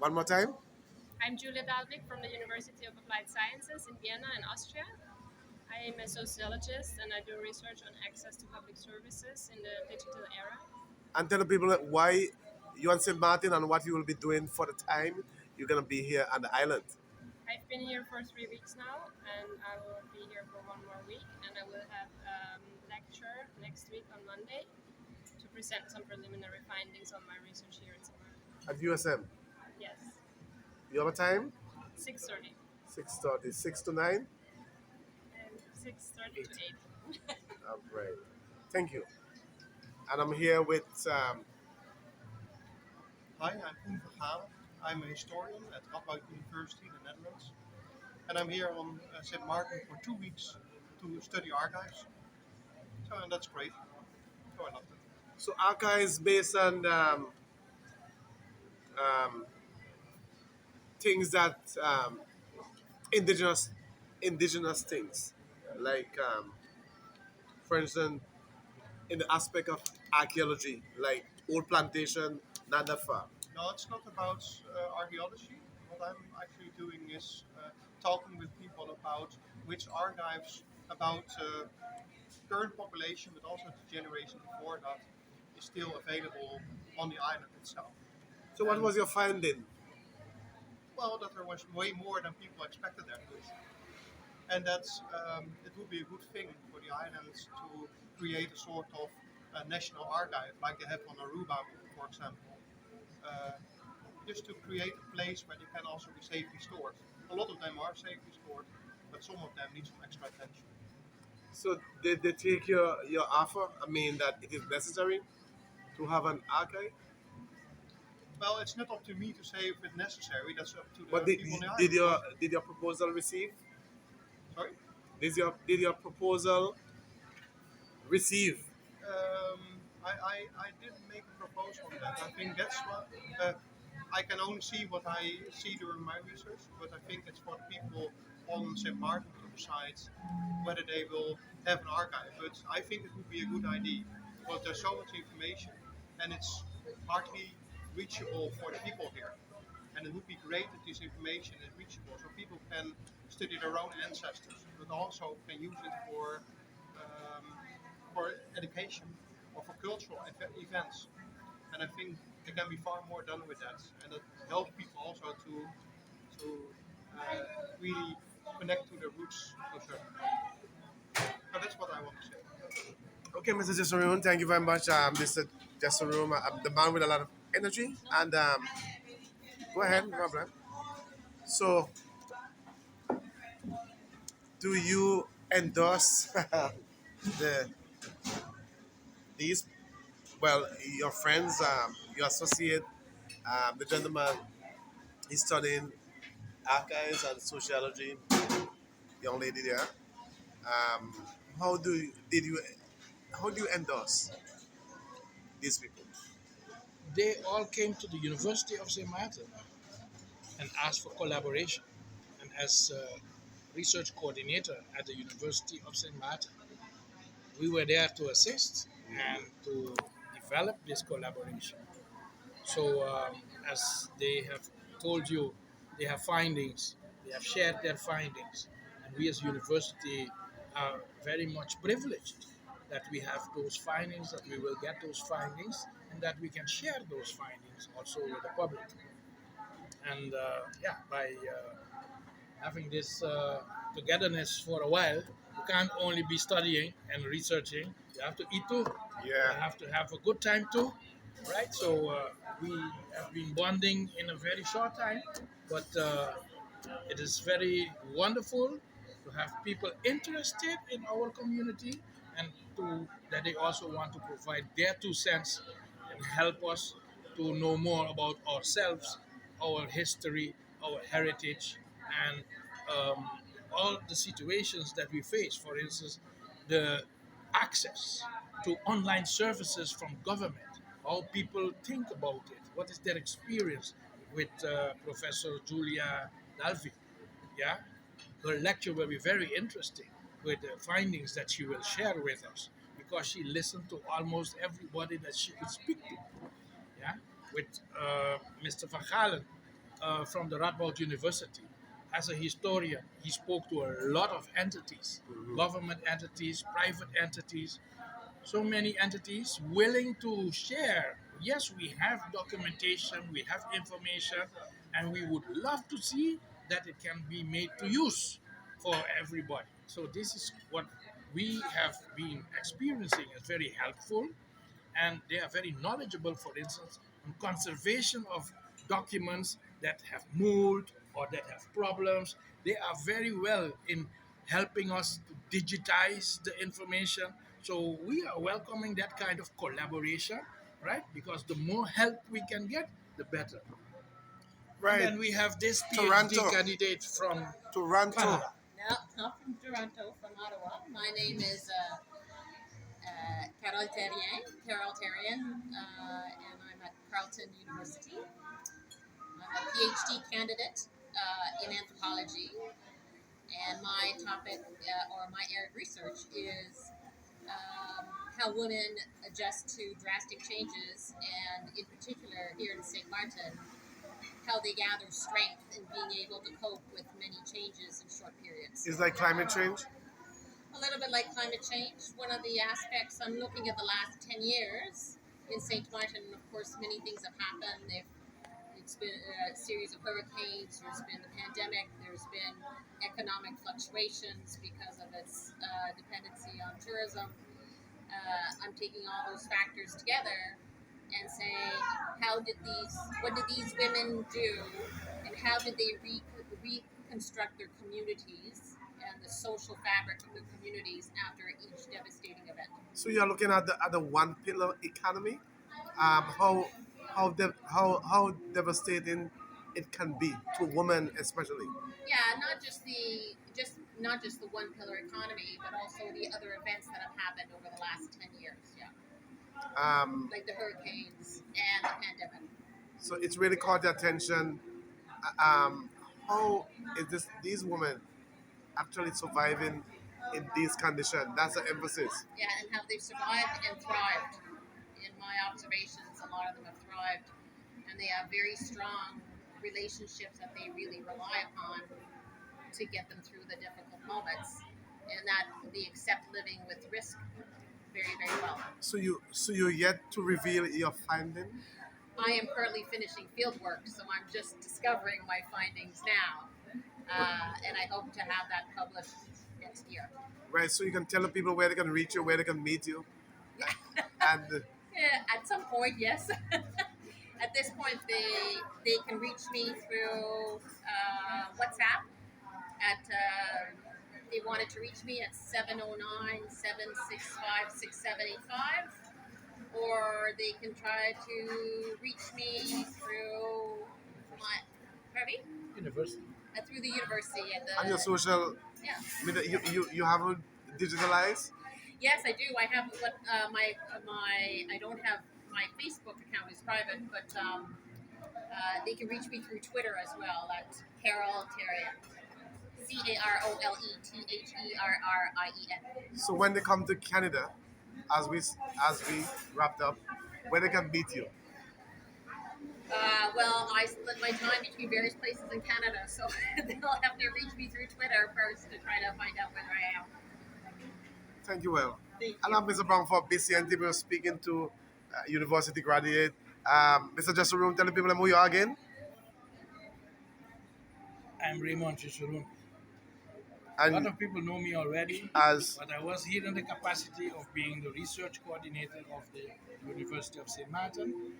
One more time. I'm Julia Dalvik from the University of Applied Sciences in Vienna in Austria. I am a sociologist and I do research on access to public services in the digital era. And tell the people why you and St. Martin and what you will be doing for the time you're going to be here on the island. I've been here for 3 weeks now and I will be here for one more week and I will have a lecture next week on Monday to present some preliminary findings on my research here in Samara. At USM. Yes, You have a time? 6:30 6:30, 6 to 9? and 6:30 to 8. 8. Right. Thank you. And I'm here with Hi, I'm Koen Vergalen. I'm a historian at Radboud University in the Netherlands. And I'm here on St. Martin for 2 weeks to study archives. So, and that's great. So I loved it. so archives based on um, things that indigenous indigenous things, like for instance, in the aspect of archaeology, like old plantation, not that far. No, it's not about archaeology. What I'm actually doing is talking with people about which archives, about current population, but also the generation before that, is still available on the island itself. So what And was your finding? well, that there was way more than people expected there to be. And that it would be a good thing for the islands to create a sort of national archive like they have on Aruba, for example, uh, just to create a place where they can also be safely stored. A lot of them are safely stored, but some of them need some extra attention. So did they take your offer? I mean that it is necessary to have an archive. Well, it's not up to me to say if it's necessary. That's up to But the people on the island. did your proposal receive? Sorry. Did your proposal receive? I didn't make a proposal on that. I think that's what I can only see what I see during my research, but I think it's for the people on St. Martin to decide whether they will have an archive. But I think it would be a good idea because there's so much information and it's hardly reachable for the people here. And it would be great that this information is reachable so people can study their own ancestors, but also can use it um, for education or for cultural events. And I think there can be far more done with that, and it helps people also to really connect to their roots to a certain extent. So that's what I want to say. Okay, Mr. Jesseroon, thank you very much, Mr. Jesseroon, the man with a lot of energy. And go ahead, no problem. So, do you endorse the these? Well, your friends, your associate, the gentleman, he's studying archives and sociology. Young lady there. Um, how do you, did you how do you endorse these people? They all came to the University of St. Martin and asked for collaboration. And as research coordinator at the University of St. Martin, we were there to assist and to develop this collaboration. So, as they have told you, they have findings, they have shared their findings, and we as university are very much privileged that we have those findings, that we will get those findings, and that we can share those findings also with the public. And yeah, by having this togetherness for a while, you can't only be studying and researching. You have to eat too. You Yeah. have to have a good time too, right? So we have been bonding in a very short time, but it is very wonderful to have people interested in our community and to that they also want to provide their 2 cents and help us to know more about ourselves, our history, our heritage, and um, all the situations that we face. For instance, the access to online services from government, how people think about it, what is their experience with Professor Julia Dalvi. Yeah, her lecture will be very interesting with the findings that she will share with us because she listened to almost everybody that she could speak to. Yeah, with Mr. Van Galen, from the Radboud University. As a historian, he spoke to a lot of entities, government entities, private entities, so many entities willing to share. Yes, we have documentation, we have information, and we would love to see that it can be made to use for everybody. So this is what we have been experiencing as very helpful, and they are very knowledgeable, for instance, on conservation of documents that have mold or that have problems. They are very well in helping us to digitize the information. So we are welcoming that kind of collaboration, right? Because the more help we can get, the better. And Right. then we have this PhD Toronto. candidate from Toronto. Canada. No, not from Toronto, from Ottawa. My name is Carol Terrien, and I'm at Carleton University. I'm a PhD candidate in anthropology, and my topic or my area of research is how women adjust to drastic changes, and in particular here in St. Martin, how they gather strength in being able to cope with many changes in short periods. It's like climate change. A little bit like climate change. One of the aspects I'm looking at the last 10 years in St. Martin, of course, many things have happened. It's been a series of hurricanes, there's been the pandemic, there's been economic fluctuations because of its dependency on tourism. I'm taking all those factors together and saying, what did these women do, and how did they reconstruct their communities and the social fabric of their communities after each devastating event? So you're looking at the one pillar economy. How devastating it can be to women, especially. Yeah, not just the one pillar economy, but also the other events that have happened over the last 10 years. Yeah, like the hurricanes and the pandemic. So it's really caught the attention. How is these women actually surviving in these conditions? That's the emphasis. Yeah, and how they've survived and thrived. In my observations, a lot of them have thrived, and they have very strong relationships that they really rely upon to get them through the difficult moments, and that they accept living with risk very, very well. So you're yet to reveal your finding. I am currently finishing field work, so I'm just discovering my findings now, and I hope to have that published next year. Right, so you can tell the people where they can reach you, where they can meet you, and Yeah, at some point, yes. At this point, they can reach me through WhatsApp. They wanted to reach me at 709-765-6785, or they can try to reach me through University. through the university on your social yeah. media. You haven't digitalized. Yes, I do. I have my I don't have my Facebook account is private, but they can reach me through Twitter as well at Carol Terrien. CarolTherrien. So when they come to Canada, as we wrapped up, where they can meet you. Well, I split my time between various places in Canada, so they'll have to reach me through Twitter first to try to find out where I am. Thank you, well. Thank And I'm Mr. Brown for BCNT. We were speaking to university graduate. Mr. Just Room, tell the people who you are again. I'm Raymond Chichurun. A lot And of people know me already, as but I was here in the capacity of being the research coordinator of the University of St. Martin,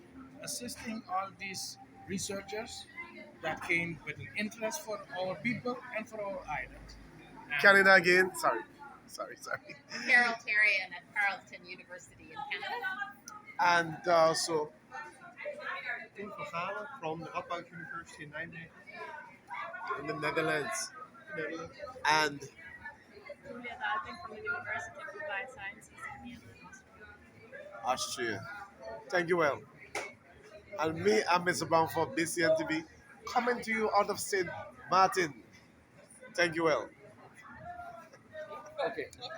assisting all these researchers that came with an interest for our people and for our island. And Canada again. Sorry. Carol Terrien at Carleton University in Canada. And also Tim van Galen from the Radboud University in Nijmegen, in the Netherlands. Netherlands. And Julia Dalping from the University of Applied Sciences in Vienna, Austria. Austria. Thank you, well. And me, I'm Mr. Brown for BCNTV, coming to you out of St. Martin. Thank you, well. okay.